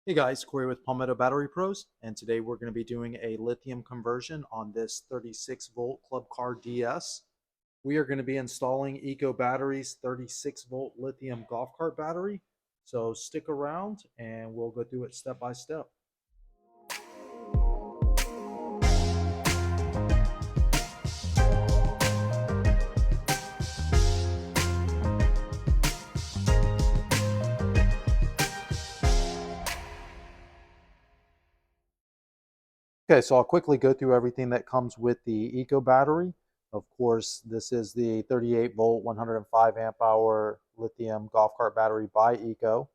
Hey guys, Corey with Palmetto Battery Pros, and today we're going to be doing a lithium conversion on this 36 volt Club Car DS. We are going to be installing Eco Battery's 36 volt lithium golf cart battery. So stick around and we'll go through it step by step. Okay, so I'll quickly go through everything that comes with the Eco Battery. Of course, this is the 38 volt, 105 amp hour lithium golf cart battery by Eco.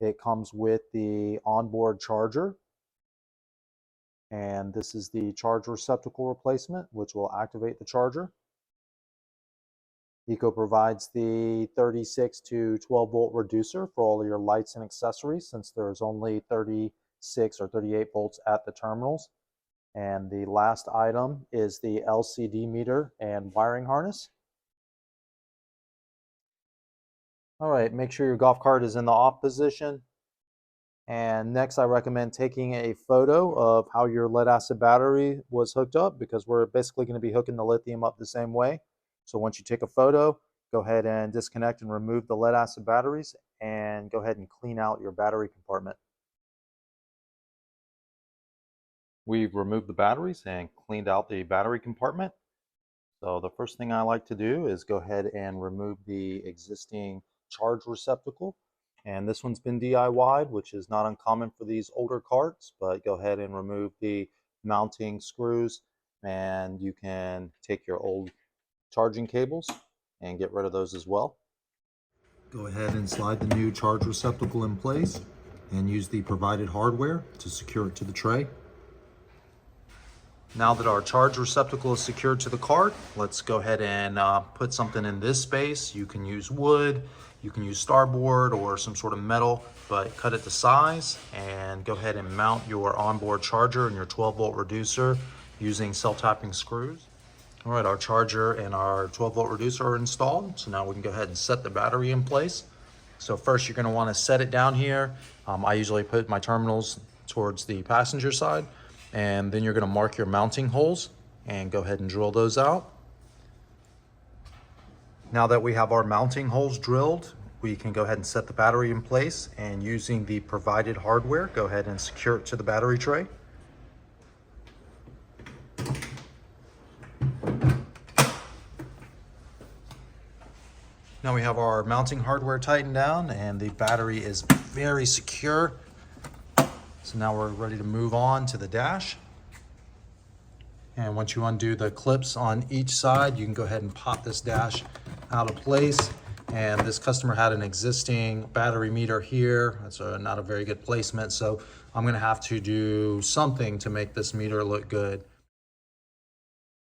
It comes with the onboard charger, and this is the charge receptacle replacement, which will activate the charger. Eco provides the 36 to 12 volt reducer for all of your lights and accessories, since there's only 36 or 38 volts at the terminals. And the last item is the LCD meter and wiring harness. All right, make sure your golf cart is in the off position. And next, I recommend taking a photo of how your lead acid battery was hooked up, because we're basically going to be hooking the lithium up the same way. So once you take a photo, go ahead and disconnect and remove the lead acid batteries and go ahead and clean out your battery compartment. We've removed the batteries and cleaned out the battery compartment. So the first thing I like to do is go ahead and remove the existing charge receptacle. And this one's been DIY'd, which is not uncommon for these older carts, but go ahead and remove the mounting screws, and you can take your old charging cables and get rid of those as well. Go ahead and slide the new charge receptacle in place and use the provided hardware to secure it to the tray. Now that our charge receptacle is secured to the cart, let's go ahead and put something in this space. You can use wood, you can use starboard or some sort of metal, but cut it to size and go ahead and mount your onboard charger and your 12 volt reducer using self-tapping screws. All right, our charger and our 12 volt reducer are installed. So now we can go ahead and set the battery in place. So first you're gonna wanna set it down here. I usually put my terminals towards the passenger side. And then you're going to mark your mounting holes and go ahead and drill those out. Now that we have our mounting holes drilled, we can go ahead and set the battery in place, and using the provided hardware, go ahead and secure it to the battery tray. Now we have our mounting hardware tightened down and the battery is very secure. So now we're ready to move on to the dash. And once you undo the clips on each side, you can go ahead and pop this dash out of place. And this customer had an existing battery meter here. That's not a very good placement. So I'm gonna have to do something to make this meter look good.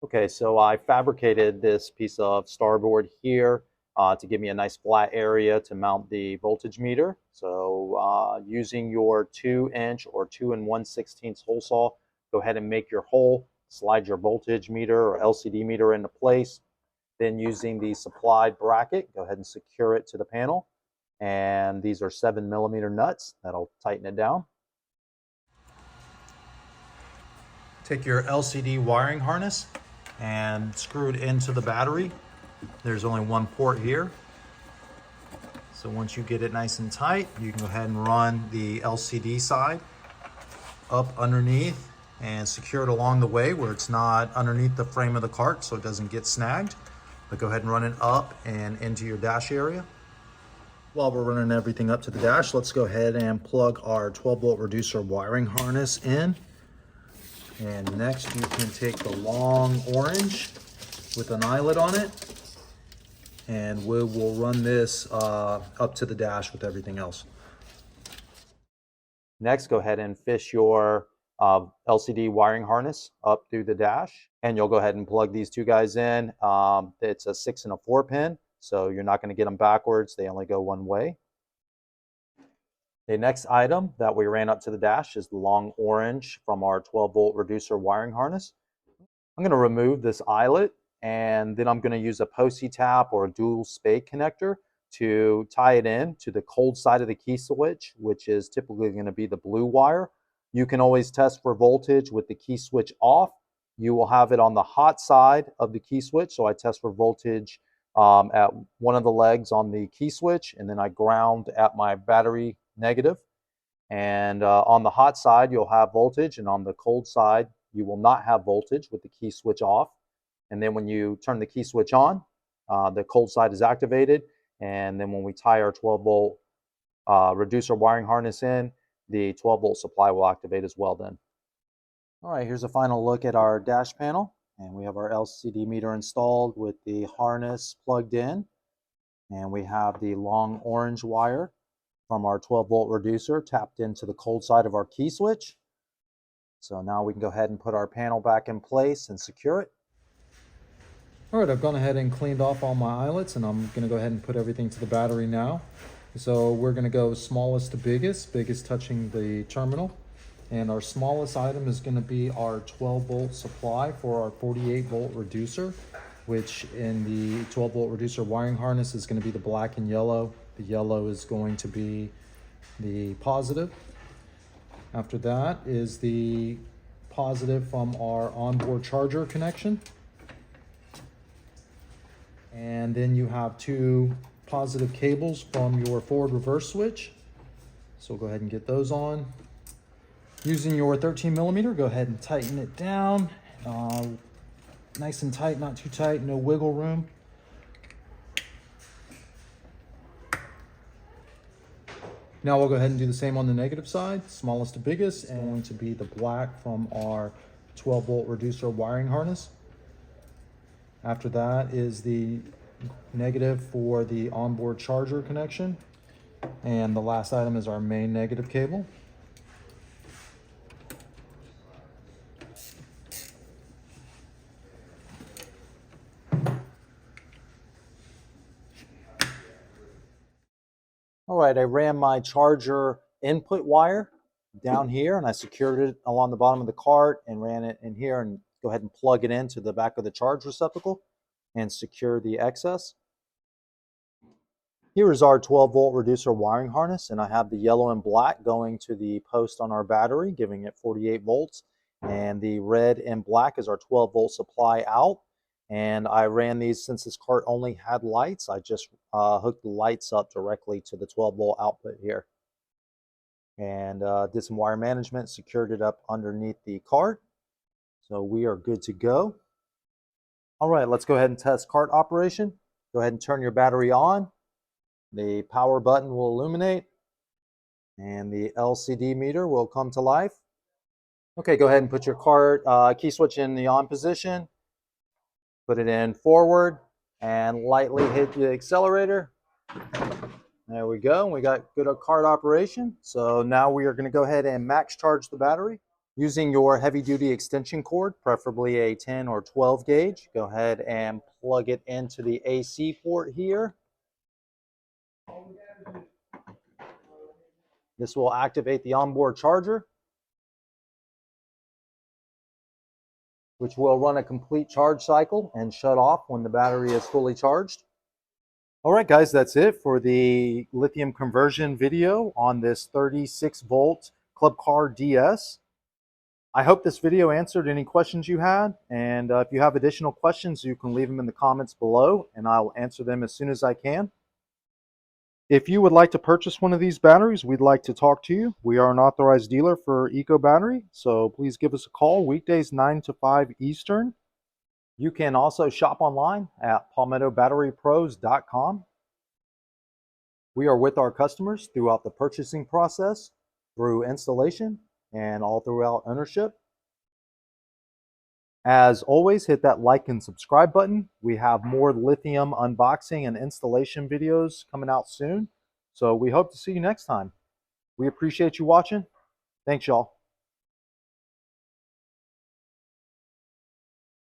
Okay, so I fabricated this piece of starboard here to give me a nice flat area to mount the voltage meter. So using your 2-inch or 2 1/16 hole saw, go ahead and make your hole, slide your voltage meter or LCD meter into place. Then using the supplied bracket, go ahead and secure it to the panel. And these are 7mm nuts. That'll tighten it down. Take your LCD wiring harness and screw it into the battery. There's only one port here. So once you get it nice and tight, you can go ahead and run the LCD side up underneath and secure it along the way where it's not underneath the frame of the cart so it doesn't get snagged. But go ahead and run it up and into your dash area. While we're running everything up to the dash, let's go ahead and plug our 12 volt reducer wiring harness in. And next you can take the long orange with an eyelet on it, and we will run this up to the dash with everything else. Next, go ahead and fish your LCD wiring harness up through the dash, and you'll go ahead and plug these two guys in. It's a 6 and a 4 pin, so you're not going to get them backwards. They only go one way. The next item that we ran up to the dash is the long orange from our 12 volt reducer wiring harness. I'm going to remove this eyelet, and then I'm going to use a posi tap or a dual spade connector to tie it in to the cold side of the key switch, which is typically going to be the blue wire. You can always test for voltage with the key switch off. You will have it on the hot side of the key switch. So I test for voltage at one of the legs on the key switch, and then I ground at my battery negative. And on the hot side, you'll have voltage, and on the cold side, you will not have voltage with the key switch off. And then when you turn the key switch on, the cold side is activated. And then when we tie our 12-volt reducer wiring harness in, the 12-volt supply will activate as well then. All right, here's a final look at our dash panel. And we have our LCD meter installed with the harness plugged in. And we have the long orange wire from our 12-volt reducer tapped into the cold side of our key switch. So now we can go ahead and put our panel back in place and secure it. All right, I've gone ahead and cleaned off all my eyelets, and I'm gonna go ahead and put everything to the battery now. So we're gonna go smallest to biggest, biggest touching the terminal. And our smallest item is gonna be our 12-volt supply for our 48-volt reducer, which in the 12-volt reducer wiring harness is gonna be the black and yellow. The yellow is going to be the positive. After that is the positive from our onboard charger connection. And then you have two positive cables from your forward reverse switch. So go ahead and get those on. Using your 13mm, go ahead and tighten it down. Nice and tight, not too tight, no wiggle room. Now we'll go ahead and do the same on the negative side. Smallest to biggest, and going to be the black from our 12-volt reducer wiring harness. After that is the negative for the onboard charger connection. And the last item is our main negative cable. All right, I ran my charger input wire down here, and I secured it along the bottom of the cart and ran it in here, and go ahead and plug it into the back of the charge receptacle and secure the excess. Here is our 12-volt reducer wiring harness, and I have the yellow and black going to the post on our battery, giving it 48 volts, and the red and black is our 12-volt supply out. And I ran these, since this cart only had lights, I just hooked the lights up directly to the 12-volt output here. And did some wire management, secured it up underneath the cart. So we are good to go. All right, let's go ahead and test cart operation. Go ahead and turn your battery on. The power button will illuminate, and the LCD meter will come to life. Okay, go ahead and put your cart key switch in the on position. Put it in forward and lightly hit the accelerator. There we go. We got good cart operation. So now we are going to go ahead and max charge the battery. Using your heavy duty extension cord, preferably a 10 or 12 gauge, go ahead and plug it into the AC port here. This will activate the onboard charger, which will run a complete charge cycle and shut off when the battery is fully charged. All right, guys, that's it for the lithium conversion video on this 36-volt Club Car DS. I hope this video answered any questions you had, and if you have additional questions, you can leave them in the comments below, and I'll answer them as soon as I can. If you would like to purchase one of these batteries, we'd like to talk to you. We are an authorized dealer for Eco Battery, so please give us a call weekdays 9 to 5 Eastern. You can also shop online at palmettobatterypros.com. We are with our customers throughout the purchasing process, through installation, and all throughout ownership. As always, hit that like and subscribe button. We have more lithium unboxing and installation videos coming out soon. So we hope to see you next time. We appreciate you watching. Thanks, y'all.